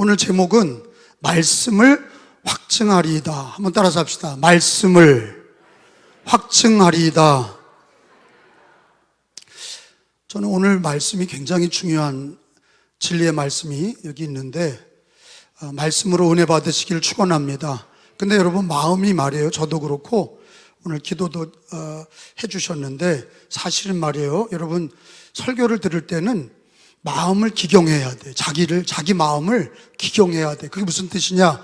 오늘 제목은 말씀을 확증하리이다. 한번 따라서 합시다. 말씀을 확증하리이다. 저는 오늘 말씀이 굉장히 중요한 진리의 말씀이 여기 있는데 말씀으로 은혜 받으시기를 축원합니다. 근데 여러분 마음이 말이에요. 저도 그렇고 오늘 기도도 해주셨는데 사실은 말이에요. 여러분 설교를 들을 때는 마음을 기경해야 돼. 자기 마음을 기경해야 돼. 그게 무슨 뜻이냐?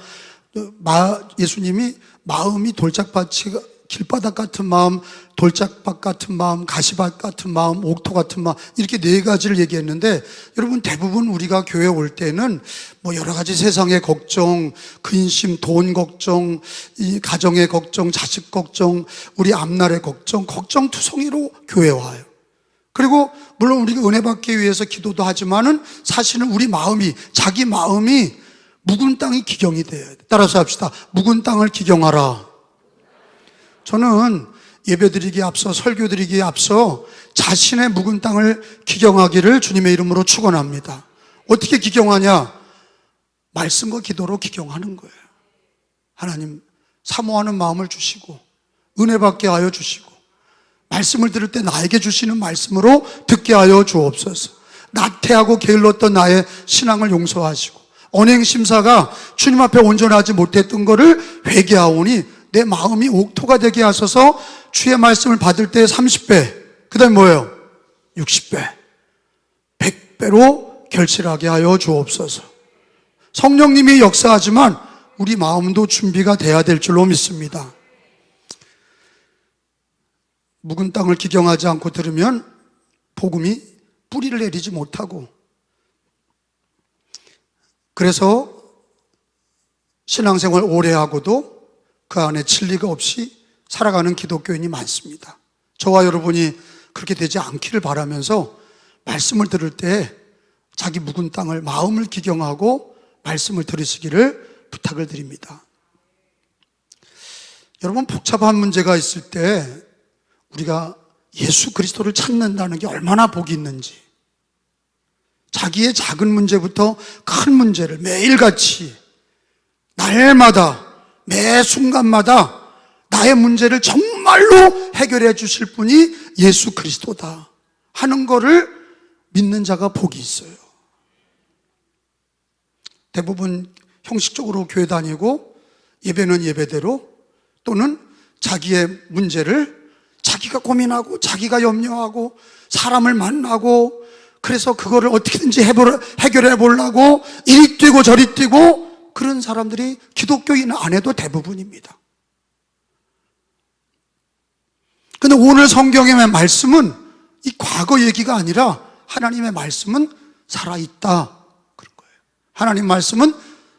예수님이 마음이 돌짝밭이 길바닥 같은 마음, 돌짝밭 같은 마음, 가시밭 같은 마음, 옥토 같은 마음, 이렇게 네 가지를 얘기했는데 여러분 대부분 우리가 교회 올 때는 뭐 여러 가지 세상의 걱정, 근심, 돈 걱정, 이 가정의 걱정, 자식 걱정, 우리 앞날의 걱정 투성이로 교회 와요. 그리고 물론 우리가 은혜 받기 위해서 기도도 하지만은 사실은 우리 마음이, 자기 마음이 묵은 땅이 기경이 돼야 돼. 따라서 합시다. 묵은 땅을 기경하라. 저는 예배드리기에 앞서, 설교드리기에 앞서 자신의 묵은 땅을 기경하기를 주님의 이름으로 축원합니다. 어떻게 기경하냐? 말씀과 기도로 기경하는 거예요. 하나님 사모하는 마음을 주시고 은혜 받게 하여 주시고 말씀을 들을 때 나에게 주시는 말씀으로 듣게 하여 주옵소서. 나태하고 게을렀던 나의 신앙을 용서하시고 언행심사가 주님 앞에 온전하지 못했던 것을 회개하오니 내 마음이 옥토가 되게 하소서. 주의 말씀을 받을 때 30배, 그 다음에 뭐예요? 60배, 100배로 결실하게 하여 주옵소서. 성령님이 역사하지만 우리 마음도 준비가 돼야 될 줄로 믿습니다. 묵은 땅을 기경하지 않고 들으면 복음이 뿌리를 내리지 못하고, 그래서 신앙생활 오래 하고도 그 안에 진리가 없이 살아가는 기독교인이 많습니다. 저와 여러분이 그렇게 되지 않기를 바라면서 말씀을 들을 때 자기 묵은 땅을, 마음을 기경하고 말씀을 들으시기를 부탁을 드립니다. 여러분 복잡한 문제가 있을 때 우리가 예수 그리스도를 찾는다는 게 얼마나 복이 있는지, 자기의 작은 문제부터 큰 문제를 매일같이 날마다 매 순간마다 나의 문제를 정말로 해결해 주실 분이 예수 그리스도다 하는 거를 믿는 자가 복이 있어요. 대부분 형식적으로 교회 다니고 예배는 예배대로, 또는 자기의 문제를 자기가 고민하고 자기가 염려하고 사람을 만나고 그래서 그거를 어떻게든지 해결해 보려고 이리 뛰고 저리 뛰고, 그런 사람들이 기독교인 안에도 대부분입니다. 근데 오늘 성경의 말씀은 이 과거 얘기가 아니라 하나님의 말씀은 살아있다 그런 거예요. 하나님 말씀은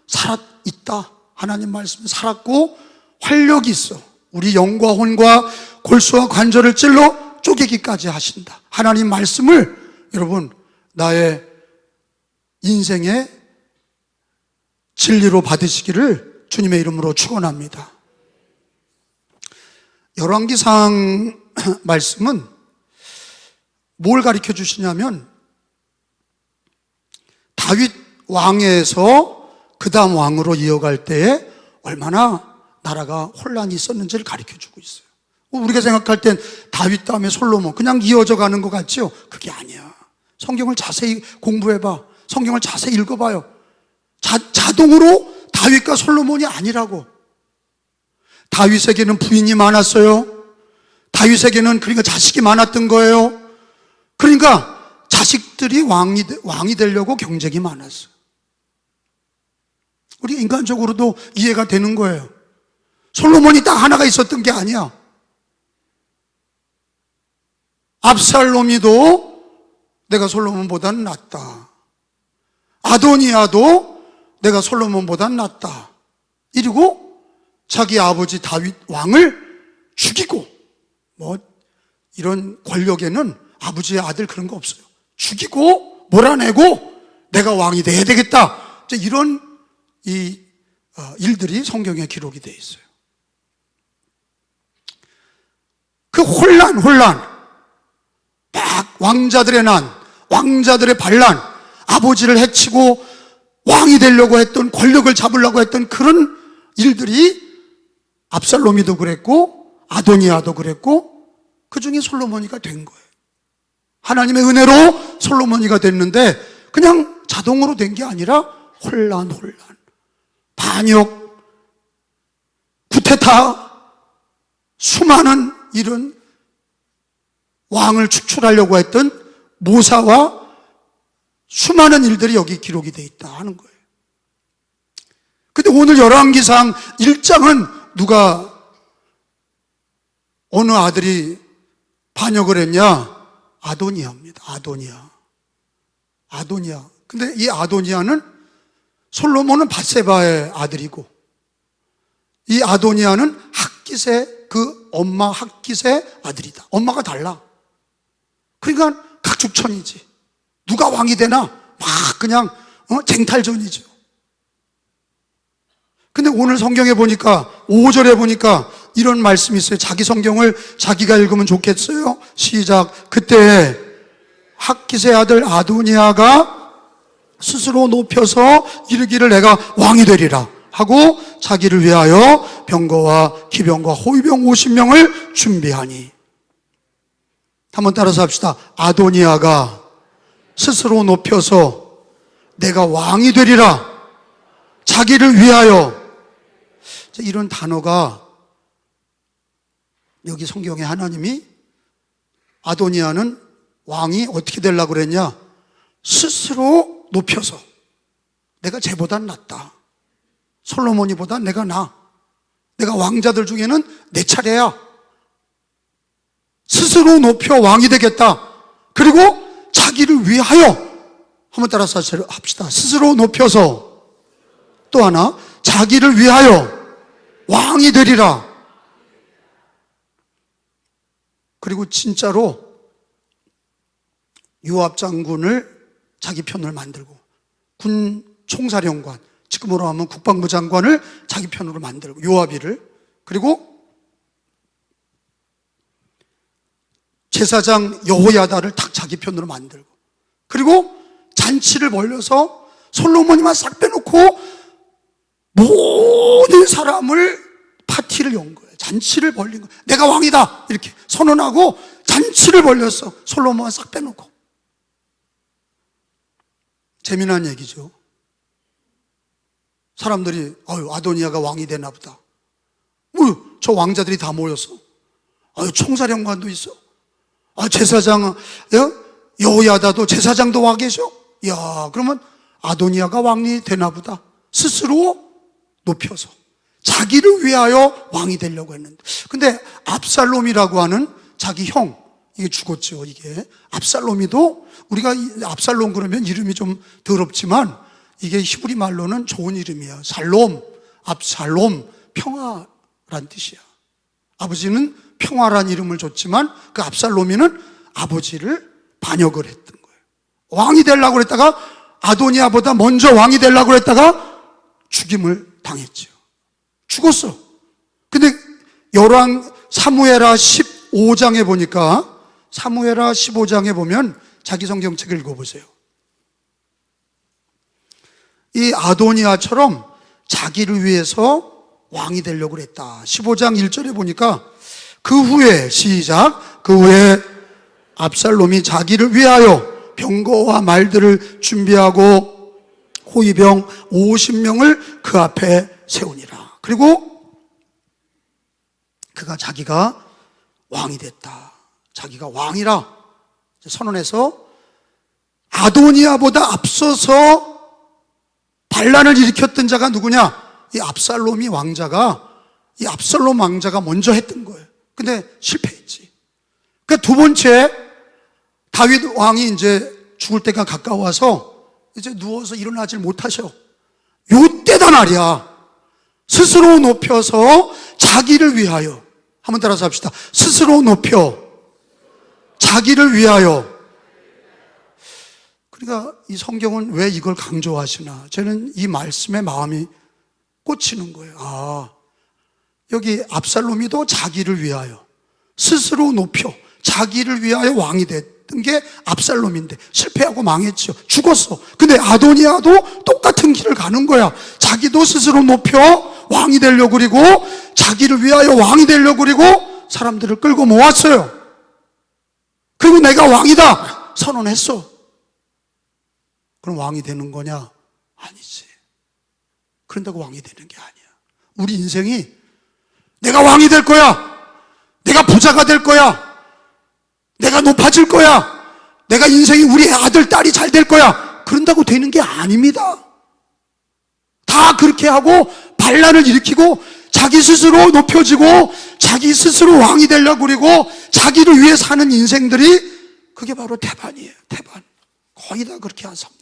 살아있다. 하나님 말씀은 살았고 활력이 있어. 우리 영과 혼과 골수와 관절을 찔러 쪼개기까지 하신다. 하나님 말씀을 여러분 나의 인생의 진리로 받으시기를 주님의 이름으로 축원합니다. 열왕기상 말씀은 뭘 가르쳐 주시냐면 다윗 왕에서 그 다음 왕으로 이어갈 때에 얼마나 나라가 혼란이 있었는지를 가르쳐 주고 있어요. 우리가 생각할 땐 다윗 다음에 솔로몬 그냥 이어져 가는 것 같죠? 그게 아니야. 성경을 자세히 공부해봐. 성경을 자세히 읽어봐요. 자동으로 다윗과 솔로몬이 아니라고. 다윗에게는 부인이 많았어요. 다윗에게는 그러니까 자식이 많았던 거예요. 그러니까 자식들이 왕이 되려고 경쟁이 많았어요. 우리 인간적으로도 이해가 되는 거예요. 솔로몬이 딱 하나가 있었던 게 아니야. 압살롬이도 내가 솔로몬보다는 낫다. 아도니아도 내가 솔로몬보다는 낫다. 이러고 자기 아버지 다윗 왕을 죽이고, 뭐 이런 권력에는 아버지의 아들 그런 거 없어요. 죽이고 몰아내고 내가 왕이 돼야 되겠다. 이런 일들이 성경에 기록이 되어 있어요. 그 혼란 막 왕자들의 난, 왕자들의 반란, 아버지를 해치고 왕이 되려고 했던, 권력을 잡으려고 했던 그런 일들이 압살롬이도 그랬고 아도니아도 그랬고 그 중에 솔로몬이가 된 거예요. 하나님의 은혜로 솔로몬이가 됐는데 그냥 자동으로 된 게 아니라 혼란, 반역, 쿠데타, 수많은 이런 왕을 축출하려고 했던 모사와 수많은 일들이 여기 기록이 되어 있다 하는 거예요. 근데 오늘 열왕기상 1장은 누가, 어느 아들이 반역을 했냐? 아도니아입니다. 아도니아. 근데 이 아도니아는, 솔로몬은 밧세바의 아들이고 이 아도니아는 핫깃의, 그 엄마 핫깃의 아들이다. 엄마가 달라. 그러니까 각축천이지. 누가 왕이 되나 막 그냥 쟁탈전이죠. 근데 오늘 성경에 보니까 5절에 보니까 이런 말씀이 있어요. 자기 성경을 자기가 읽으면 좋겠어요. 시작. 그때 핫깃의 아들 아도니아가 스스로 높여서 이르기를 내가 왕이 되리라 하고 자기를 위하여 병거와 기병과 호위병 50명을 준비하니. 한번 따라서 합시다. 아도니아가 스스로 높여서 내가 왕이 되리라, 자기를 위하여. 이런 단어가 여기 성경에 하나님이 아도니아는 왕이 어떻게 되려고 그랬냐? 스스로 높여서 내가 쟤보단 낫다. 솔로몬이보다 내가 나아. 내가 왕자들 중에는 내 차례야. 스스로 높여 왕이 되겠다. 그리고 자기를 위하여. 한번 따라서 합시다. 스스로 높여서 또 하나 자기를 위하여 왕이 되리라. 그리고 진짜로 요압 장군을 자기 편을 만들고 군 총사령관, 지금으로 하면 국방부 장관을 자기 편으로 만들고 요압이를, 그리고 제사장 여호야다를 딱 자기 편으로 만들고, 그리고 잔치를 벌려서 솔로몬이만 싹 빼놓고 모든 사람을 파티를 연 거예요. 잔치를 벌린 거예요. 내가 왕이다 이렇게 선언하고 잔치를 벌렸어. 솔로몬만 싹 빼놓고. 재미난 얘기죠. 사람들이 아도니아가 왕이 되나 보다. 저 왕자들이 다 모였어. 총사령관도 있어. 제사장 여호야다도, 제사장도 와 계셔. 야, 그러면 아도니아가 왕이 되나 보다. 스스로 높여서 자기를 위하여 왕이 되려고 했는데, 근데 압살롬이라고 하는 자기 형, 이게 죽었죠. 이게 압살롬이도, 우리가 압살롬 그러면 이름이 좀 더럽지만 이게 히브리 말로는 좋은 이름이야. 살롬, 압살롬, 평화란 뜻이야. 아버지는 평화란 이름을 줬지만 그 압살롬이는 아버지를 반역을 했던 거예요. 왕이 되려고 그랬다가 아도니아보다 먼저 왕이 되려고 그랬다가 죽임을 당했죠. 죽었어. 근데 열왕 사무엘하 15장에 보니까, 사무엘하 15장에 보면 자기 성경책을 읽어보세요. 이 아도니아처럼 자기를 위해서 왕이 되려고 그랬다. 15장 1절에 보니까 그 후에, 시작, 그 후에 압살롬이 자기를 위하여 병거와 말들을 준비하고 호위병 50명을 그 앞에 세우니라. 그리고 그가 자기가 왕이 됐다. 자기가 왕이라 선언해서 아도니아보다 앞서서 반란을 일으켰던 자가 누구냐? 이 압살롬 왕자가 먼저 했던 거예요. 근데 실패했지. 그 두 번째, 다윗 왕이 이제 죽을 때가 가까워서 이제 누워서 일어나질 못하셔. 요때다 말이야. 스스로 높여서 자기를 위하여. 한번 따라서 합시다. 스스로 높여 자기를 위하여. 그러니까 이 성경은 왜 이걸 강조하시나? 저는 이 말씀에 마음이 꽂히는 거예요. 여기 압살롬이도 자기를 위하여 스스로 높여 자기를 위하여 왕이 했던 게 압살롬인데 실패하고 망했죠. 죽었어. 근데 아도니아도 똑같은 길을 가는 거야. 자기도 스스로 높여 왕이 되려고 그리고 자기를 위하여 왕이 되려고 그리고 사람들을 끌고 모았어요. 그리고 내가 왕이다 선언했어. 그럼 왕이 되는 거냐? 아니지. 그런다고 왕이 되는 게 아니야. 우리 인생이 내가 왕이 될 거야, 내가 부자가 될 거야, 내가 높아질 거야, 내가 인생이 우리 아들, 딸이 잘 될 거야, 그런다고 되는 게 아닙니다. 다 그렇게 하고 반란을 일으키고 자기 스스로 높여지고 자기 스스로 왕이 되려고 그리고 자기를 위해 사는 인생들이 그게 바로 태반이에요. 태반. 거의 다 그렇게 안 삽니다.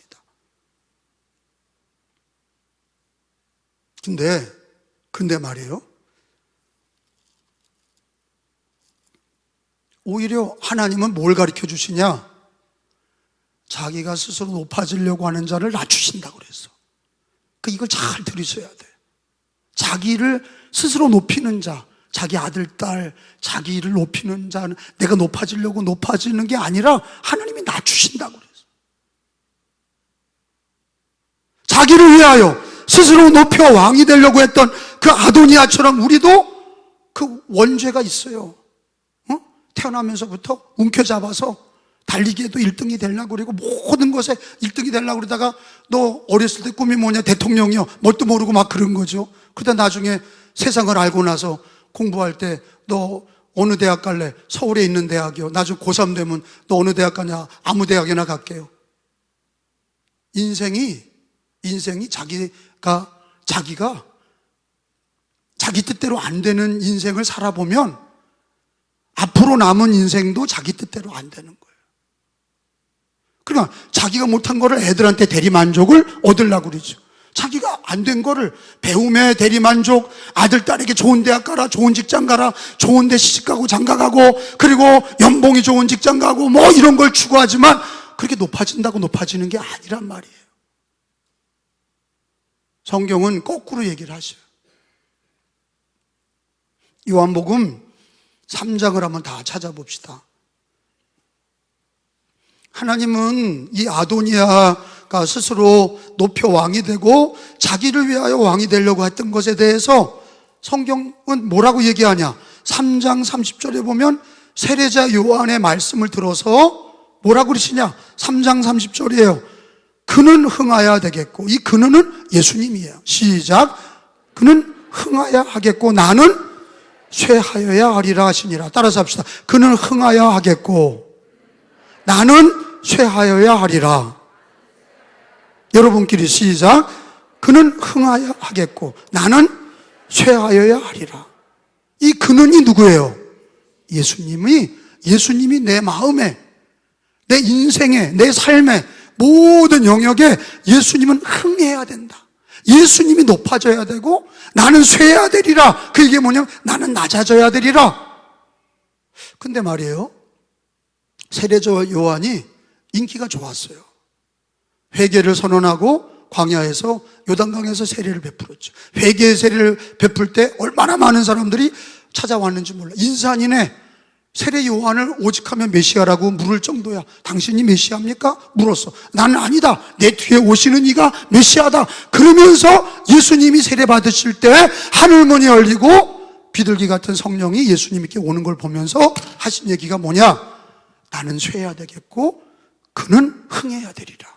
근데 말이에요, 오히려 하나님은 뭘 가르쳐 주시냐? 자기가 스스로 높아지려고 하는 자를 낮추신다고 그랬어. 이걸 잘 들으셔야 돼. 자기를 스스로 높이는 자, 자기 아들, 딸, 자기를 높이는 자는 내가 높아지려고 높아지는 게 아니라 하나님이 낮추신다고 그랬어. 자기를 위하여 스스로 높여 왕이 되려고 했던 그 아도니아처럼 우리도 그 원죄가 있어요. 태어나면서부터 움켜잡아서 달리기에도 1등이 되려고 그러고 모든 것에 1등이 되려고 그러다가 너 어렸을 때 꿈이 뭐냐? 대통령이요. 뭣도 모르고 막 그런 거죠. 그러다 나중에 세상을 알고 나서 공부할 때 너 어느 대학 갈래? 서울에 있는 대학이요. 나중에 고3 되면 너 어느 대학 가냐? 아무 대학이나 갈게요. 인생이 자기가 자기 뜻대로 안 되는 인생을 살아보면 앞으로 남은 인생도 자기 뜻대로 안 되는 거예요. 그러니까 자기가 못한 거를 애들한테 대리만족을 얻으려고 그러죠. 자기가 안 된 거를 배움에 대리만족, 아들, 딸에게 좋은 대학 가라, 좋은 직장 가라, 좋은 데 시집가고 장가가고, 그리고 연봉이 좋은 직장 가고 뭐 이런 걸 추구하지만 그렇게 높아진다고 높아지는 게 아니란 말이에요. 성경은 거꾸로 얘기를 하셔요. 요한복음 3장을 한번 다 찾아봅시다. 하나님은 이 아도니아가 스스로 높여 왕이 되고 자기를 위하여 왕이 되려고 했던 것에 대해서 성경은 뭐라고 얘기하냐? 3장 30절에 보면 세례자 요한의 말씀을 들어서 뭐라고 그러시냐? 3장 30절이에요. 그는 흥하여야 되겠고, 이 그는 예수님이에요. 시작. 그는 흥하여야 하겠고 나는 쇠하여야 하리라 하시니라. 따라서 합시다. 그는 흥하여야 하겠고 나는 쇠하여야 하리라. 여러분끼리 시작. 그는 흥하여야 하겠고 나는 쇠하여야 하리라. 이 그는이 누구예요? 예수님이 내 마음에, 내 인생에, 내 삶에 모든 영역에 예수님은 흥해야 된다. 예수님이 높아져야 되고 나는 쇠해야 되리라. 그 이게 뭐냐면 나는 낮아져야 되리라. 근데 말이에요, 세례자 요한이 인기가 좋았어요. 회개를 선언하고 광야에서 요단강에서 세례를 베풀었죠. 회개의 세례를 베풀 때 얼마나 많은 사람들이 찾아왔는지 몰라. 인산이네. 세례 요한을 오직하면 메시아라고 물을 정도야. 당신이 메시아입니까? 물었어. 나는 아니다. 내 뒤에 오시는 이가 메시아다. 그러면서 예수님이 세례 받으실 때 하늘문이 열리고 비둘기 같은 성령이 예수님께 오는 걸 보면서 하신 얘기가 뭐냐? 나는 쇠해야 되겠고 그는 흥해야 되리라.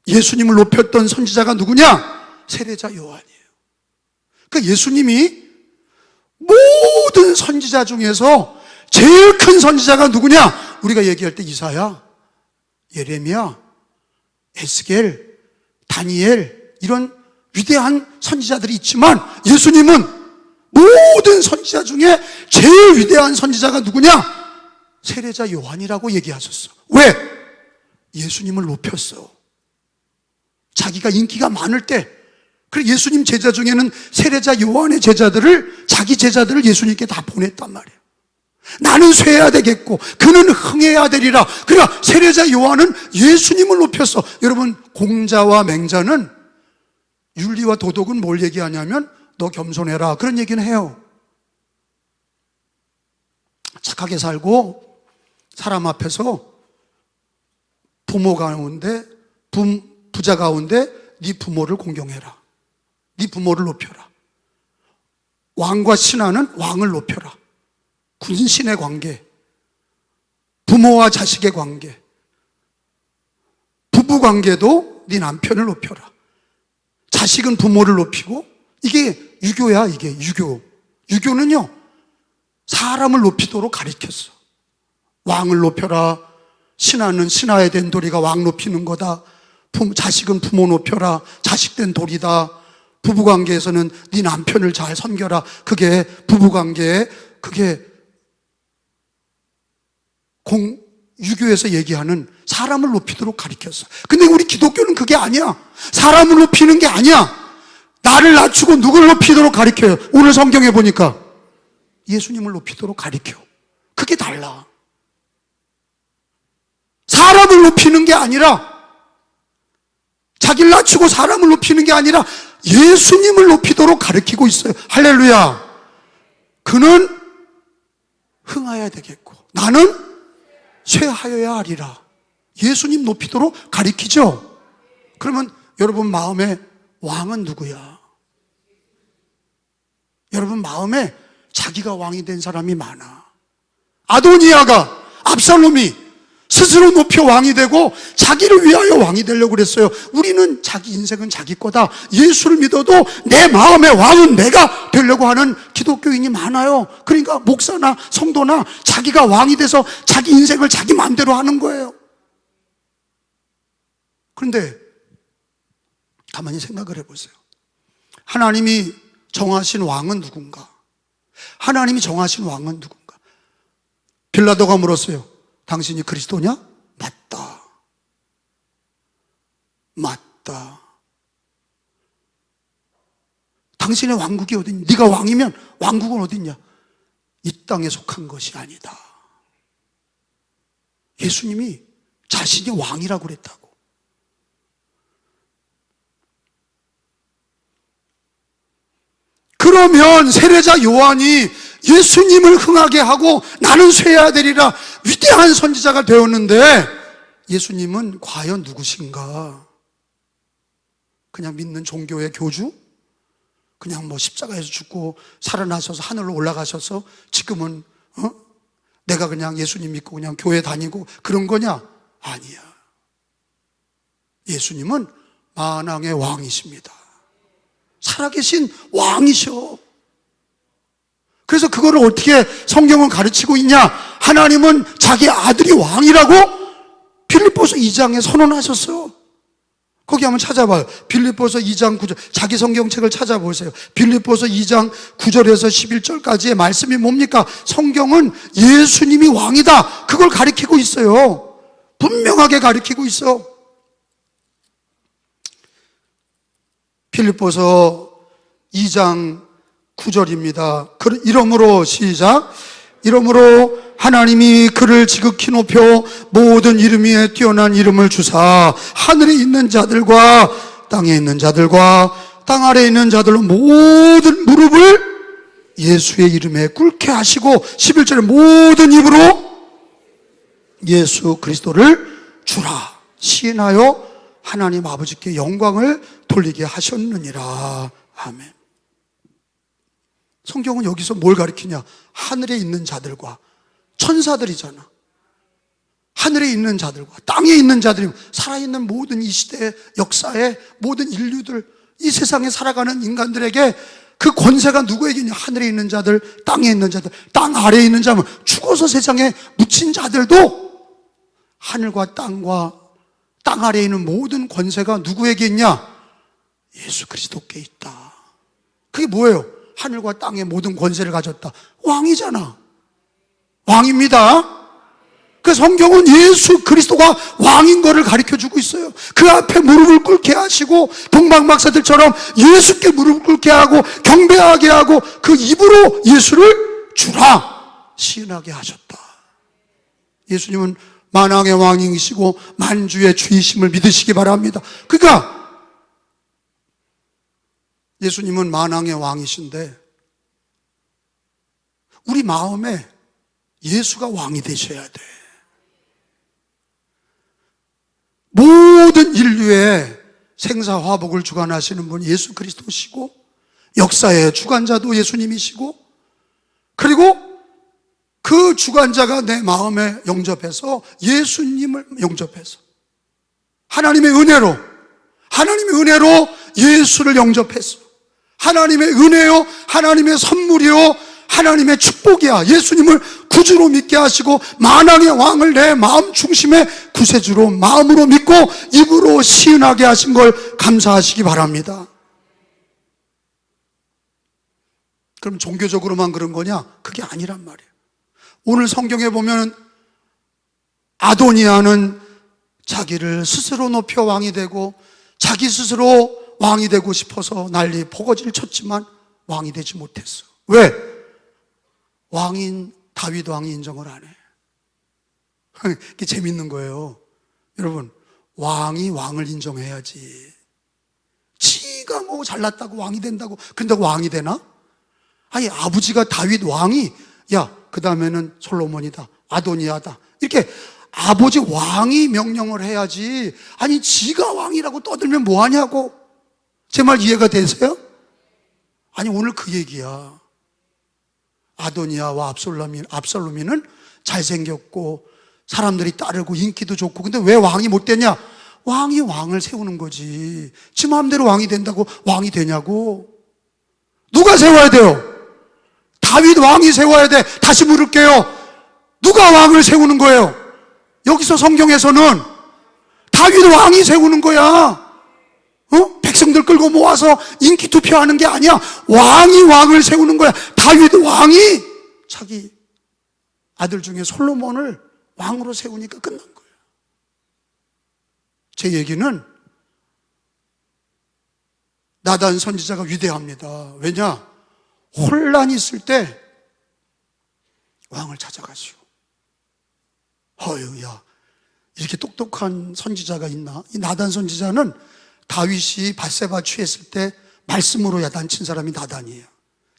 예수님을 높였던 선지자가 누구냐? 세례자 요한이에요. 그러니까 예수님이 모든 선지자 중에서 제일 큰 선지자가 누구냐? 우리가 얘기할 때 이사야, 예레미야, 에스겔, 다니엘 이런 위대한 선지자들이 있지만 예수님은 모든 선지자 중에 제일 위대한 선지자가 누구냐? 세례자 요한이라고 얘기하셨어. 왜? 예수님을 높였어. 자기가 인기가 많을 때, 그리고 예수님 제자 중에는 세례자 요한의 제자들을, 자기 제자들을 예수님께 다 보냈단 말이에요. 나는 쇠해야 되겠고 그는 흥해야 되리라. 그러니까 세례자 요한은 예수님을 높였어. 여러분, 공자와 맹자는 윤리와 도덕은 뭘 얘기하냐면 너 겸손해라 그런 얘기는 해요. 착하게 살고 사람 앞에서 부모 가운데, 부자 가운데 네 부모를 공경해라. 네 부모를 높여라. 왕과 신하는 왕을 높여라. 군신의 관계, 부모와 자식의 관계, 부부 관계도 네 남편을 높여라. 자식은 부모를 높이고, 이게 유교야. 이게 유교는요 사람을 높이도록 가르쳤어. 왕을 높여라. 신하는 신하에 된 도리가 왕 높이는 거다. 자식은 부모 높여라. 자식 된 도리다. 부부관계에서는 네 남편을 잘 섬겨라. 그게 부부관계에, 그게 유교에서 얘기하는 사람을 높이도록 가르쳤어. 근데 우리 기독교는 그게 아니야. 사람을 높이는 게 아니야. 나를 낮추고 누굴 높이도록 가르쳐요. 오늘 성경에 보니까 예수님을 높이도록 가르쳐. 그게 달라. 사람을 높이는 게 아니라, 자기를 낮추고 사람을 높이는 게 아니라 예수님을 높이도록 가르치고 있어요. 할렐루야. 그는 흥하여야 되겠고 나는 쇠하여야 하리라. 예수님 높이도록 가르치죠. 그러면 여러분 마음에 왕은 누구야? 여러분 마음에 자기가 왕이 된 사람이 많아. 아도니아가, 압살롬이 스스로 높여 왕이 되고 자기를 위하여 왕이 되려고 그랬어요. 우리는 자기 인생은 자기 거다. 예수를 믿어도 내 마음의 왕은 내가 되려고 하는 기독교인이 많아요. 그러니까 목사나 성도나 자기가 왕이 돼서 자기 인생을 자기 마음대로 하는 거예요. 그런데 가만히 생각을 해보세요. 하나님이 정하신 왕은 누군가? 하나님이 정하신 왕은 누군가? 빌라도가 물었어요. 당신이 그리스도냐? 맞다. 맞다. 당신의 왕국이 어딨냐? 네가 왕이면 왕국은 어딨냐? 이 땅에 속한 것이 아니다. 예수님이 자신이 왕이라고 그랬다고. 그러면 세례자 요한이 예수님을 흥하게 하고 나는 쇠해야 되리라 위대한 선지자가 되었는데, 예수님은 과연 누구신가? 그냥 믿는 종교의 교주? 그냥 뭐 십자가에서 죽고 살아나셔서 하늘로 올라가셔서 지금은 내가 그냥 예수님 믿고 그냥 교회 다니고 그런 거냐? 아니야. 예수님은 만왕의 왕이십니다. 살아계신 왕이셔. 그래서 그거를 어떻게 성경은 가르치고 있냐? 하나님은 자기 아들이 왕이라고 빌립보서 2장에 선언하셨어요. 거기 한번 찾아봐요. 빌립보서 2장 9절. 자기 성경책을 찾아보세요. 빌립보서 2장 9절에서 11절까지의 말씀이 뭡니까? 성경은 예수님이 왕이다. 그걸 가르치고 있어요. 분명하게 가르치고 있어. 빌립보서 2장 9절입니다. 이러므로 시작. 이러므로 하나님이 그를 지극히 높여 모든 이름 위에 뛰어난 이름을 주사 하늘에 있는 자들과 땅에 있는 자들과 땅 아래에 있는 자들로 모든 무릎을 예수의 이름에 꿇게 하시고 11절에 모든 입으로 예수 그리스도를 주라 시인하여 하나님 아버지께 영광을 돌리게 하셨느니라. 아멘. 성경은 여기서 뭘 가리키냐? 하늘에 있는 자들과, 천사들이잖아. 하늘에 있는 자들과 땅에 있는 자들이, 살아있는 모든 이 시대의 역사의 모든 인류들, 이 세상에 살아가는 인간들에게 그 권세가 누구에게 있냐? 하늘에 있는 자들, 땅에 있는 자들. 땅 아래에 있는 자면 죽어서 세상에 묻힌 자들도 하늘과 땅과 땅 아래에 있는 모든 권세가 누구에게 있냐? 예수 그리스도께 있다. 그게 뭐예요? 하늘과 땅의 모든 권세를 가졌다. 왕이잖아. 왕입니다. 그 성경은 예수 그리스도가 왕인 거를 가르쳐주고 있어요. 그 앞에 무릎을 꿇게 하시고 동방박사들처럼 예수께 무릎을 꿇게 하고 경배하게 하고 그 입으로 예수를 주라 시인하게 하셨다. 예수님은 만왕의 왕이시고 만주의 주이심을 믿으시기 바랍니다. 그러니까 예수님은 만왕의 왕이신데 우리 마음에 예수가 왕이 되셔야 돼. 모든 인류의 생사화복을 주관하시는 분 예수 그리스도시고, 역사의 주관자도 예수님이시고, 그리고 그 주관자가 내 마음에 영접해서 예수님을 영접해서 하나님의 은혜로 예수를 영접해서 하나님의 은혜요, 하나님의 선물이요, 하나님의 축복이야. 예수님을 구주로 믿게 하시고 만왕의 왕을 내 마음 중심의 구세주로 마음으로 믿고 입으로 시인하게 하신 걸 감사하시기 바랍니다. 그럼 종교적으로만 그런 거냐? 그게 아니란 말이에요. 오늘 성경에 보면 아도니아는 자기를 스스로 높여 왕이 되고 자기 스스로 왕이 되고 싶어서 난리 포거지를 쳤지만 왕이 되지 못했어. 왜? 왕인 다윗 왕이 인정을 안 해. 이게 재밌는 거예요. 여러분, 왕이 왕을 인정해야지. 지가 뭐 잘났다고 왕이 된다고 근다고 왕이 되나? 아니, 아버지가 다윗 왕이, 야, 그 다음에는 솔로몬이다, 아도니아다, 이렇게 아버지 왕이 명령을 해야지. 아니, 지가 왕이라고 떠들면 뭐하냐고. 제 말 이해가 되세요? 아니, 오늘 그 얘기야. 아도니아와 압살롬이는 잘생겼고 사람들이 따르고 인기도 좋고, 근데 왜 왕이 못 되냐? 왕이 왕을 세우는 거지. 지 마음대로 왕이 된다고 왕이 되냐고. 누가 세워야 돼요? 다윗 왕이 세워야 돼. 다시 물을게요. 누가 왕을 세우는 거예요? 여기서 성경에서는 다윗 왕이 세우는 거야. 백성들 끌고 모아서 인기 투표하는 게 아니야. 왕이 왕을 세우는 거야. 다윗 왕이 자기 아들 중에 솔로몬을 왕으로 세우니까 끝난 거예요. 제 얘기는 나단 선지자가 위대합니다. 왜냐? 혼란이 있을 때 왕을 찾아가시오. 야, 이렇게 똑똑한 선지자가 있나? 이 나단 선지자는 다윗이 밧세바 취했을 때 말씀으로 야단친 사람이 나단이에요.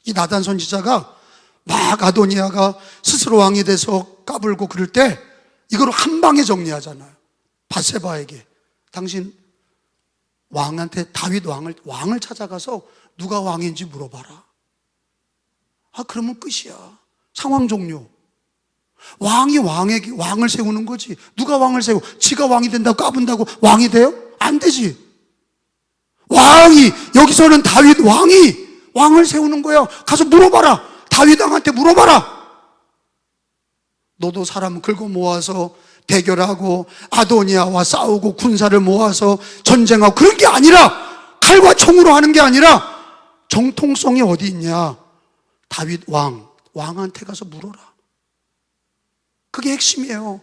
이 나단 선지자가 막 아도니아가 스스로 왕이 돼서 까불고 그럴 때 이걸 한 방에 정리하잖아요. 밧세바에게, 당신 왕한테 다윗 왕을 찾아가서 누가 왕인지 물어봐라. 그러면 끝이야. 상황 종료. 왕이 왕을 세우는 거지. 누가 왕을 세워? 지가 왕이 된다고 까분다고 왕이 돼요? 안 되지. 왕이, 여기서는 다윗 왕이 왕을 세우는 거야. 가서 물어봐라. 다윗 왕한테 물어봐라. 너도 사람 긁어 모아서 대결하고 아도니아와 싸우고 군사를 모아서 전쟁하고 그런 게 아니라, 칼과 총으로 하는 게 아니라 정통성이 어디 있냐? 다윗 왕한테 가서 물어라. 그게 핵심이에요.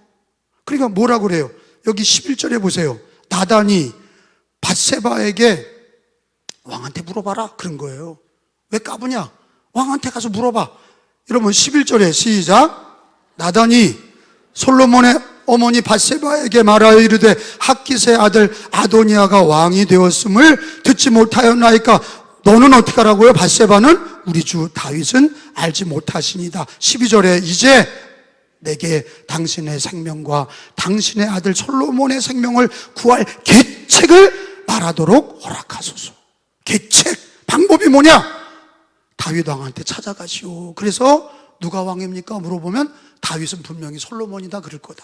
그러니까 뭐라고 그래요? 여기 11절에 보세요. 나단이 밧세바에게 왕한테 물어봐라 그런 거예요. 왜 까부냐? 왕한테 가서 물어봐. 여러분 11절에 시작. 나단이 솔로몬의 어머니 밧세바에게 말하여 이르되 핫깃의 아들 아도니아가 왕이 되었음을 듣지 못하였나이까. 너는 어떻게 하라고요? 밧세바는 우리 주 다윗은 알지 못하시니다. 12절에 이제 내게 당신의 생명과 당신의 아들 솔로몬의 생명을 구할 계책을 말하도록 허락하소서. 계책, 방법이 뭐냐? 다윗 왕한테 찾아가시오. 그래서 누가 왕입니까? 물어보면 다윗은 분명히 솔로몬이다 그럴 거다.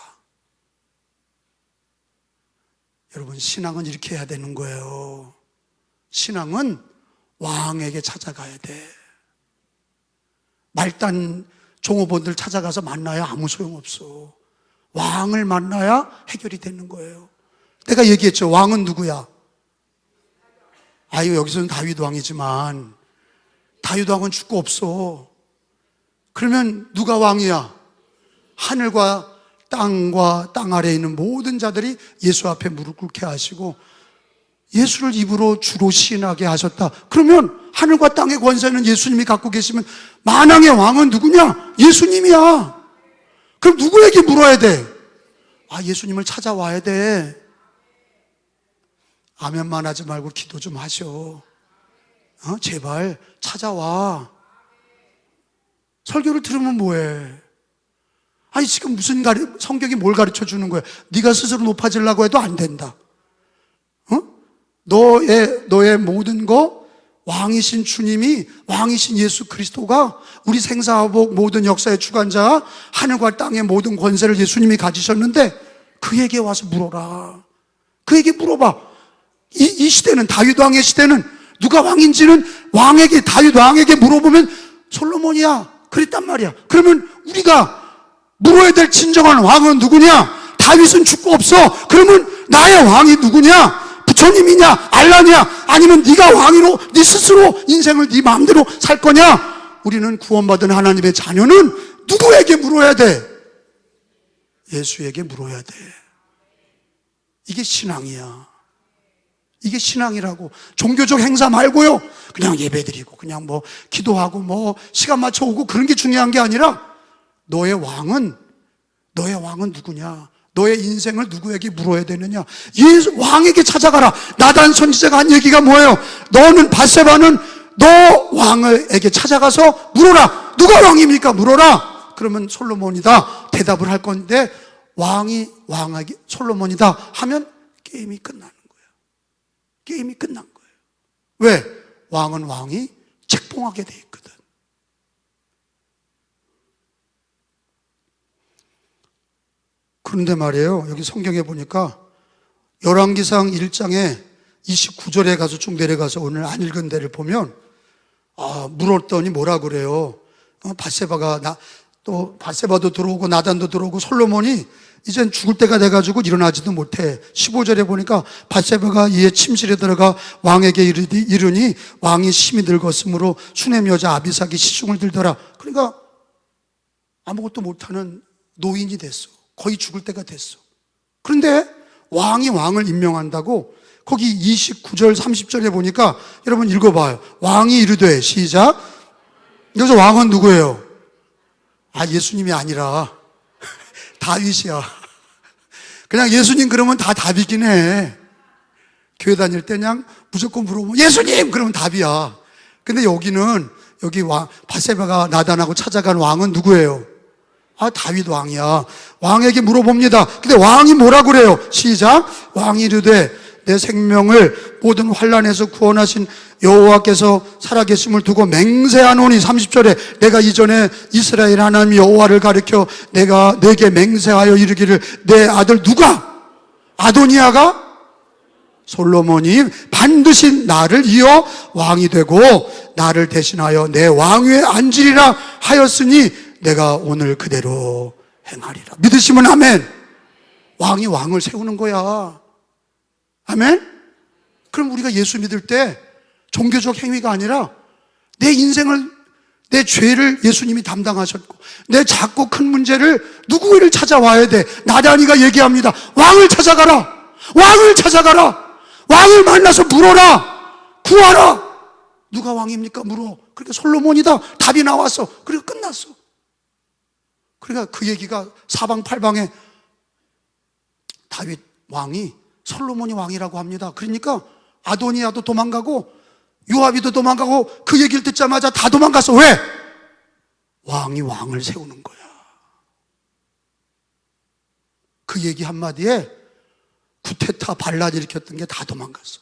여러분, 신앙은 이렇게 해야 되는 거예요. 신앙은 왕에게 찾아가야 돼. 말단 종업원들 찾아가서 만나야 아무 소용없어. 왕을 만나야 해결이 되는 거예요. 내가 얘기했죠. 왕은 누구야? 여기서는 다윗 왕이지만 다윗 왕은 죽고 없어. 그러면 누가 왕이야? 하늘과 땅과 땅 아래에 있는 모든 자들이 예수 앞에 무릎 꿇게 하시고 예수를 입으로 주로 시인하게 하셨다. 그러면 하늘과 땅의 권세는 예수님이 갖고 계시면 만왕의 왕은 누구냐? 예수님이야. 그럼 누구에게 물어야 돼? 예수님을 찾아와야 돼. 아멘만 하지 말고 기도 좀 하셔. 제발 찾아와. 설교를 들으면 뭐해? 아니 지금 무슨 성경이 뭘 가르쳐 주는 거야? 네가 스스로 높아지려고 해도 안 된다. 너의 모든 거 왕이신 주님이, 왕이신 예수 그리스도가 우리 생사화복 모든 역사의 주관자, 하늘과 땅의 모든 권세를 예수님이 가지셨는데 그에게 와서 물어라. 그에게 물어봐. 이 시대는, 다윗 왕의 시대는 누가 왕인지는 다윗 왕에게 물어보면 솔로몬이야 그랬단 말이야. 그러면 우리가 물어야 될 진정한 왕은 누구냐? 다윗은 죽고 없어. 그러면 나의 왕이 누구냐? 부처님이냐? 알라냐? 아니면 네가 왕으로 네 스스로 인생을 네 마음대로 살 거냐? 우리는 구원받은 하나님의 자녀는 누구에게 물어야 돼? 예수에게 물어야 돼. 이게 신앙이야. 이게 신앙이라고. 종교적 행사 말고요, 그냥 예배드리고 그냥 뭐 기도하고 뭐 시간 맞춰 오고 그런 게 중요한 게 아니라 너의 왕은 누구냐? 너의 인생을 누구에게 물어야 되느냐? 예수 왕에게 찾아가라. 나단 선지자가 한 얘기가 뭐예요? 바세바는 너 왕에게 찾아가서 물어라. 누가 왕입니까? 물어라. 그러면 솔로몬이다 대답을 할 건데, 왕이 왕에게 솔로몬이다 하면 게임이 끝나는 거예요. 게임이 끝난 거예요. 왜? 왕은 왕이 책봉하게 돼 있거든. 그런데 말이에요, 여기 성경에 보니까 열왕기상 1장에 29절에 가서 쭉 내려가서 오늘 안 읽은 데를 보면 물었더니 뭐라 그래요? 바세바도 들어오고 나단도 들어오고 솔로몬이 이젠 죽을 때가 돼가지고 일어나지도 못해. 15절에 보니까 바세바가 이에 침실에 들어가 왕에게 이르니 왕이 심히 늙었으므로 수넴 여자 아비삭이 시중을 들더라. 그러니까 아무것도 못하는 노인이 됐어. 거의 죽을 때가 됐어. 그런데 왕이 왕을 임명한다고 거기 29절 30절에 보니까, 여러분 읽어봐요. 왕이 이르되, 시작. 여기서 왕은 누구예요? 예수님이 아니라 다윗이야. 그냥 예수님 그러면 다 답이긴 해. 교회 다닐 때 그냥 무조건 물어보면 예수님 그러면 답이야. 근데 여기 바세바가 나단하고 찾아간 왕은 누구예요? 다윗 왕이야. 왕에게 물어봅니다. 근데 왕이 뭐라 그래요? 시작. 왕이 이르되, 내 생명을 모든 환난에서 구원하신 여호와께서 살아계심을 두고 맹세하노니, 30절에 내가 이전에 이스라엘 하나님 여호와를 가리켜 내게 맹세하여 이르기를, 내 아들 누가? 아도니아가? 솔로몬이 반드시 나를 이어 왕이 되고 나를 대신하여 내 왕위에 앉으리라 하였으니 내가 오늘 그대로 행하리라. 믿으시면 아멘. 왕이 왕을 세우는 거야. 아멘? 그럼 우리가 예수 믿을 때 종교적 행위가 아니라 내 인생을, 내 죄를 예수님이 담당하셨고 내 작고 큰 문제를 누구를 찾아와야 돼? 나단이가 얘기합니다. 왕을 찾아가라. 왕을 찾아가라. 왕을 만나서 물어라. 구하라. 누가 왕입니까? 물어. 그러니까 솔로몬이다. 답이 나왔어. 그리고 끝났어. 그러니까 그 얘기가 사방팔방에 다윗 왕이 솔로몬이 왕이라고 합니다. 그러니까 아도니아도 도망가고 요압이도 도망가고 그 얘기를 듣자마자 다 도망갔어. 왜? 왕이 왕을 세우는 거야. 그 얘기 한마디에 구테타 반란 일으켰던 게 다 도망갔어.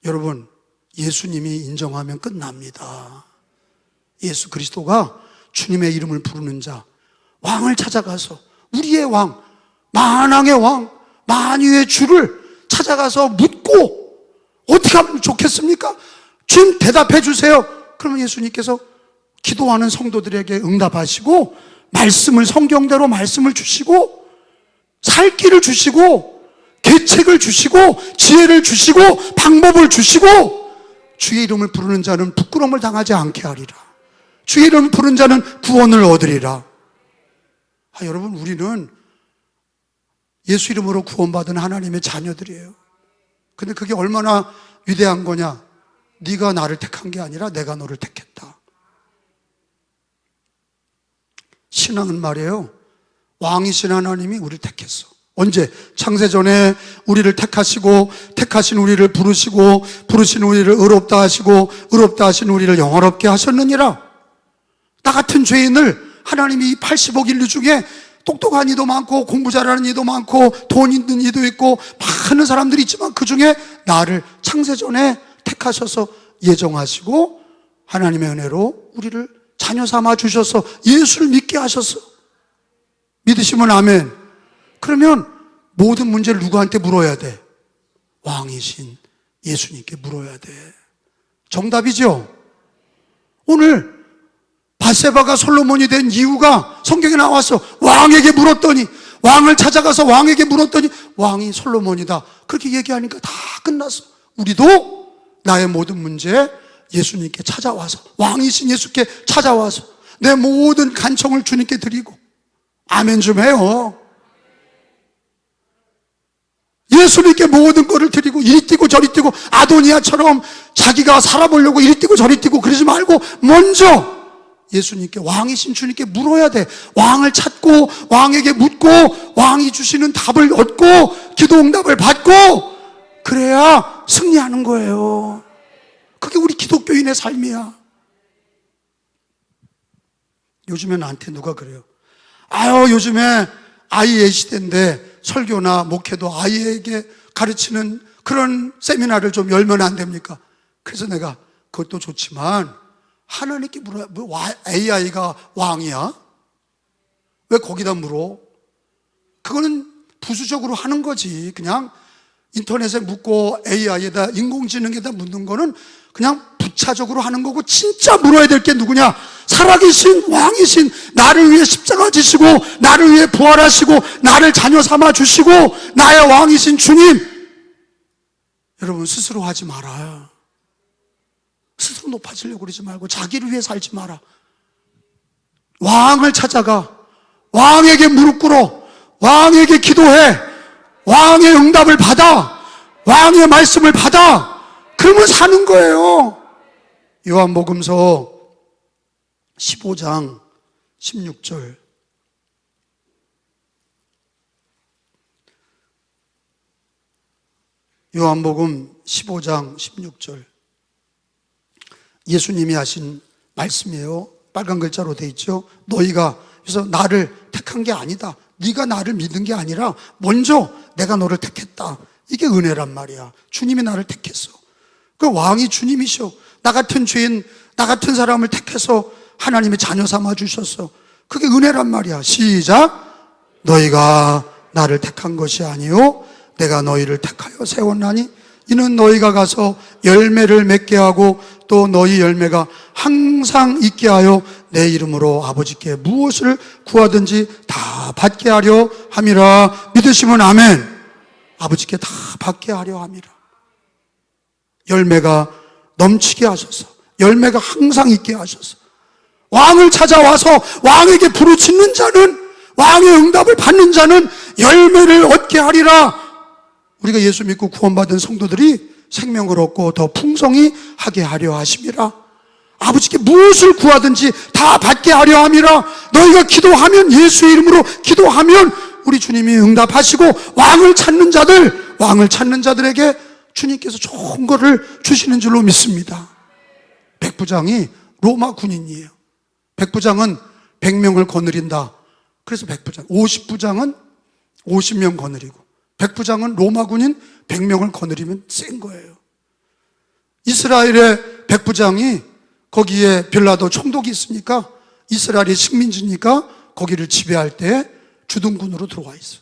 여러분, 예수님이 인정하면 끝납니다. 예수 그리스도가 주님의 이름을 부르는 자, 왕을 찾아가서 우리의 왕, 만왕의 왕, 만유의 주를 찾아가서 묻고 어떻게 하면 좋겠습니까? 주님 대답해 주세요. 그러면 예수님께서 기도하는 성도들에게 응답하시고 말씀을, 성경대로 말씀을 주시고 살 길을 주시고 계책을 주시고 지혜를 주시고 방법을 주시고 주의 이름을 부르는 자는 부끄러움을 당하지 않게 하리라. 주의 이름 부른 자는 구원을 얻으리라. 여러분, 우리는 예수 이름으로 구원받은 하나님의 자녀들이에요. 근데 그게 얼마나 위대한 거냐? 네가 나를 택한 게 아니라 내가 너를 택했다. 신앙은 말이에요, 왕이신 하나님이 우리를 택했어. 언제? 창세전에 우리를 택하시고 택하신 우리를 부르시고 부르신 우리를 의롭다 하시고 의롭다 하신 우리를 영화롭게 하셨느니라. 나 같은 죄인을 하나님이 이 80억 인류 중에 똑똑한 이도 많고 공부 잘하는 이도 많고 돈 있는 이도 있고 많은 사람들이 있지만 그 중에 나를 창세전에 택하셔서 예정하시고 하나님의 은혜로 우리를 자녀 삼아 주셔서 예수를 믿게 하셨어. 믿으시면 아멘. 그러면 모든 문제를 누구한테 물어야 돼? 왕이신 예수님께 물어야 돼. 정답이죠? 오늘 밧세바가 솔로몬이 된 이유가 성경에 나왔어. 왕에게 물었더니, 왕을 찾아가서 왕에게 물었더니 왕이 솔로몬이다. 그렇게 얘기하니까 다 끝났어. 우리도 나의 모든 문제 예수님께 찾아와서, 왕이신 예수께 찾아와서 내 모든 간청을 주님께 드리고, 아멘 좀 해요. 예수님께 모든 것을 드리고, 이리 뛰고 저리 뛰고 아도니아처럼 자기가 살아보려고 이리 뛰고 저리 뛰고 그러지 말고 먼저 예수님께, 왕이신 주님께 물어야 돼. 왕을 찾고 왕에게 묻고 왕이 주시는 답을 얻고 기도 응답을 받고, 그래야 승리하는 거예요. 그게 우리 기독교인의 삶이야. 요즘에 나한테 누가 그래요. 아유, 요즘에 아이의 시대인데 설교나 목회도 아이에게 가르치는 그런 세미나를 좀 열면 안 됩니까? 그래서 내가 그것도 좋지만 하나님께 물어야, AI가 왕이야? 왜 거기다 물어? 그거는 부수적으로 하는 거지. 그냥 인터넷에 묻고 AI에다, 인공지능에다 묻는 거는 그냥 부차적으로 하는 거고, 진짜 물어야 될 게 누구냐? 살아계신 왕이신, 나를 위해 십자가 지시고 나를 위해 부활하시고 나를 자녀 삼아 주시고 나의 왕이신 주님. 여러분, 스스로 하지 말아요. 스스로 높아지려고 그러지 말고 자기를 위해 살지 마라. 왕을 찾아가, 왕에게 무릎 꿇어, 왕에게 기도해, 왕의 응답을 받아, 왕의 말씀을 받아. 그러면 사는 거예요. 요한복음서 15장 16절. 요한복음 15장 16절. 예수님이 하신 말씀이에요. 빨간 글자로 돼 있죠. 너희가, 그래서 나를 택한 게 아니다, 네가 나를 믿은 게 아니라 먼저 내가 너를 택했다. 이게 은혜란 말이야. 주님이 나를 택했어. 그 왕이 주님이셔. 나 같은 죄인, 나 같은 사람을 택해서 하나님의 자녀 삼아 주셨어. 그게 은혜란 말이야. 시작. 너희가 나를 택한 것이 아니요 내가 너희를 택하여 세웠나니 이는 너희가 가서 열매를 맺게 하고 또 너희 열매가 항상 있게 하여 내 이름으로 아버지께 무엇을 구하든지 다 받게 하려 함이라. 믿으시면 아멘. 아버지께 다 받게 하려 함이라. 열매가 넘치게 하셔서, 열매가 항상 있게 하셔서, 왕을 찾아와서 왕에게 부르짖는 자는, 왕의 응답을 받는 자는 열매를 얻게 하리라. 우리가 예수 믿고 구원받은 성도들이 생명을 얻고 더 풍성히 하게 하려 하심이라. 아버지께 무엇을 구하든지 다 받게 하려 함이라. 너희가 기도하면, 예수의 이름으로 기도하면 우리 주님이 응답하시고 왕을 찾는 자들, 왕을 찾는 자들에게 주님께서 좋은 거를 주시는 줄로 믿습니다. 백부장이 로마 군인이에요. 백부장은 100명을 거느린다. 그래서 백부장, 50부장은 50명 거느리고, 백부장은 로마 군인 100명을 거느리면 센 거예요. 이스라엘의 백부장이, 거기에 빌라도 총독이 있으니까 이스라엘이 식민지니까 거기를 지배할 때 주둔군으로 들어와 있어요.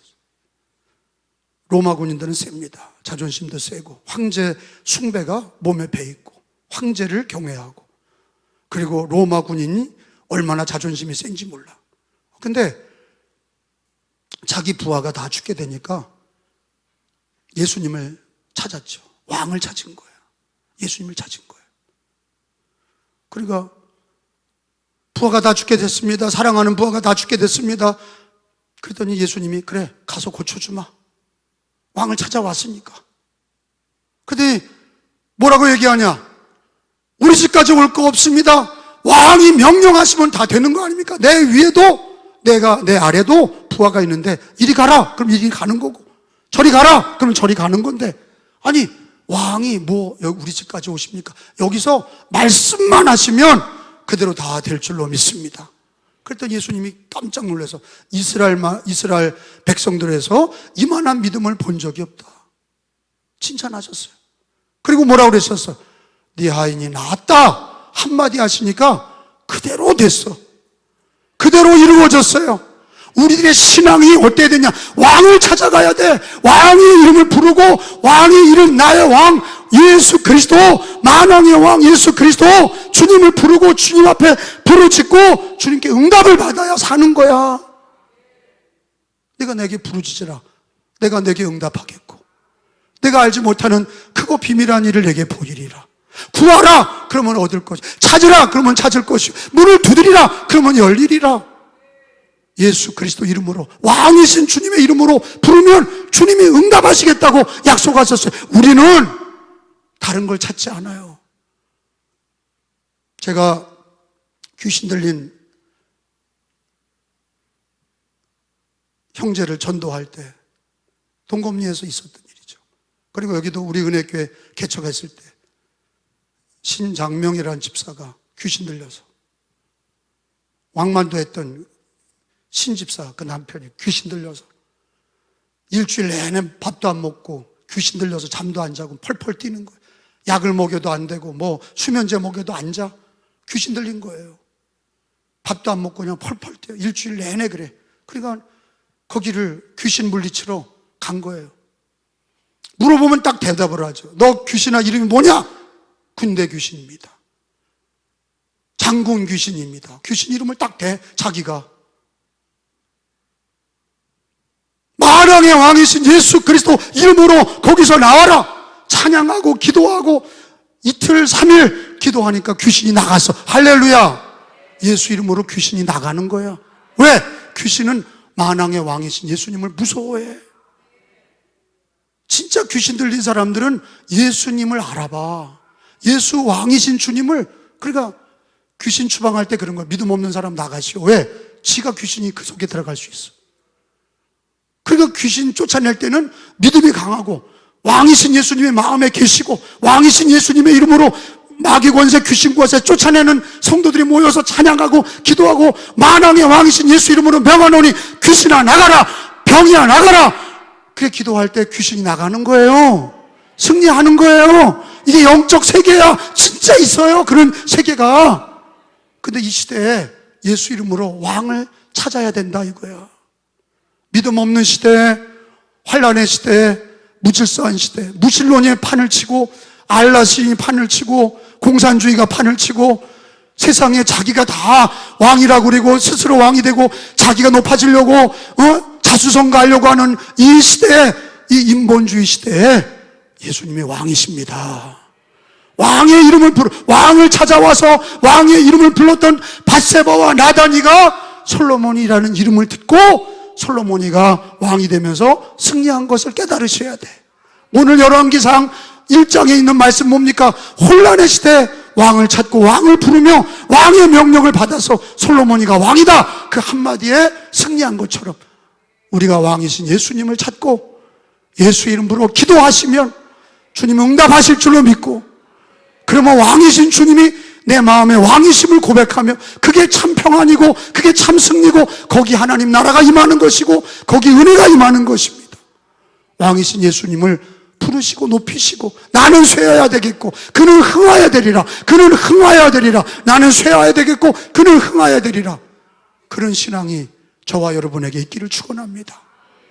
로마 군인들은 셉니다. 자존심도 세고 황제 숭배가 몸에 배있고 황제를 경외하고, 그리고 로마 군인이 얼마나 자존심이 센지 몰라. 근데 자기 부하가 다 죽게 되니까 예수님을 찾았죠. 왕을 찾은 거예요. 예수님을 찾은 거예요. 그러니까 부하가 다 죽게 됐습니다. 사랑하는 부하가 다 죽게 됐습니다. 그랬더니 예수님이, 그래, 가서 고쳐주마. 왕을 찾아왔으니까. 그랬더니 뭐라고 얘기하냐? 우리 집까지 올 거 없습니다. 왕이 명령하시면 다 되는 거 아닙니까? 내 위에도, 내 아래도 부하가 있는데 이리 가라 그럼 이리 가는 거고, 저리 가라 그러면 저리 가는 건데, 아니 왕이 뭐 우리 집까지 오십니까? 여기서 말씀만 하시면 그대로 다 될 줄로 믿습니다. 그랬더니 예수님이 깜짝 놀라서 이스라엘 백성들에서 이만한 믿음을 본 적이 없다 칭찬하셨어요. 그리고 뭐라고 그랬었어? 네 하인이 나았다 한마디 하시니까 그대로 됐어. 그대로 이루어졌어요. 우리들의 신앙이 어때야 되냐? 왕을 찾아가야 돼. 왕의 이름을 부르고 왕의 이름 나의 왕 예수 그리스도, 만왕의 왕 예수 그리스도 주님을 부르고 주님 앞에 부르짖고 주님께 응답을 받아야 사는 거야. 내가 내게 부르짖으라. 내가 내게 응답하겠고 내가 알지 못하는 크고 비밀한 일을 내게 보이리라. 구하라 그러면 얻을 것이, 찾으라 그러면 찾을 것이고 문을 두드리라 그러면 열리리라. 예수 그리스도 이름으로 왕이신 주님의 이름으로 부르면 주님이 응답하시겠다고 약속하셨어요. 우리는 다른 걸 찾지 않아요. 제가 귀신 들린 형제를 전도할 때 동검리에서 있었던 일이죠. 그리고 여기도 우리 은혜교회 개척했을 때 신장명이라는 집사가 귀신 들려서 왕만도 했던 신집사 그 남편이 귀신 들려서 일주일 내내 밥도 안 먹고 귀신 들려서 잠도 안 자고 펄펄 뛰는 거예요. 약을 먹여도 안 되고 뭐 수면제 먹여도 안 자. 귀신 들린 거예요. 밥도 안 먹고 그냥 펄펄 뛰어. 일주일 내내 그래. 그러니까 거기를 귀신 물리치러 간 거예요. 물어보면 딱 대답을 하죠. 너 귀신아 이름이 뭐냐? 군대 귀신입니다. 장군 귀신입니다. 귀신 이름을 딱 대 자기가. 만왕의 왕이신 예수 그리스도 이름으로 거기서 나와라. 찬양하고 기도하고 이틀 3일 기도하니까 귀신이 나갔어. 할렐루야. 예수 이름으로 귀신이 나가는 거야. 왜? 귀신은 만왕의 왕이신 예수님을 무서워해. 진짜 귀신 들린 사람들은 예수님을 알아봐. 예수 왕이신 주님을. 그러니까 귀신 추방할 때 그런 거야. 믿음 없는 사람 나가시오. 왜? 지가 귀신이 그 속에 들어갈 수 있어. 그러니까 귀신 쫓아낼 때는 믿음이 강하고 왕이신 예수님의 마음에 계시고 왕이신 예수님의 이름으로 마귀 권세, 귀신 권세 쫓아내는 성도들이 모여서 찬양하고 기도하고 만왕의 왕이신 예수 이름으로 명하노니 귀신아 나가라, 병이야 나가라. 그래 기도할 때 귀신이 나가는 거예요. 승리하는 거예요. 이게 영적 세계야. 진짜 있어요. 그런 세계가. 근데 이 시대에 예수 이름으로 왕을 찾아야 된다 이거야. 믿음 없는 시대, 환란의 시대, 무질서한 시대, 무신론이 판을 치고 알라신이 판을 치고 공산주의가 판을 치고 세상에 자기가 다 왕이라고 그러고 스스로 왕이 되고 자기가 높아지려고 자수성가하려고 하는 이 시대에, 이 인본주의 시대에 예수님이 왕이십니다. 왕의 이름을 왕을 찾아와서 왕의 이름을 불렀던 밧세바와 나단이가 솔로몬이라는 이름을 듣고 솔로몬이가 왕이 되면서 승리한 것을 깨달으셔야 돼. 오늘 열왕기상 1장에 있는 말씀 뭡니까? 혼란의 시대 왕을 찾고 왕을 부르며 왕의 명령을 받아서 솔로몬이가 왕이다 그 한마디에 승리한 것처럼 우리가 왕이신 예수님을 찾고 예수 이름으로 기도하시면 주님 응답하실 줄로 믿고, 그러면 왕이신 주님이 내 마음에 왕이심을 고백하며 그게 참 평안이고 그게 참 승리고 거기 하나님 나라가 임하는 것이고 거기 은혜가 임하는 것입니다. 왕이신 예수님을 부르시고 높이시고 나는 쇠해야 되겠고 그는 흥하여야 되리라. 그는 흥하여야 되리라. 나는 쇠해야 되겠고 그는 흥하여야 되리라. 그런 신앙이 저와 여러분에게 있기를 축원합니다.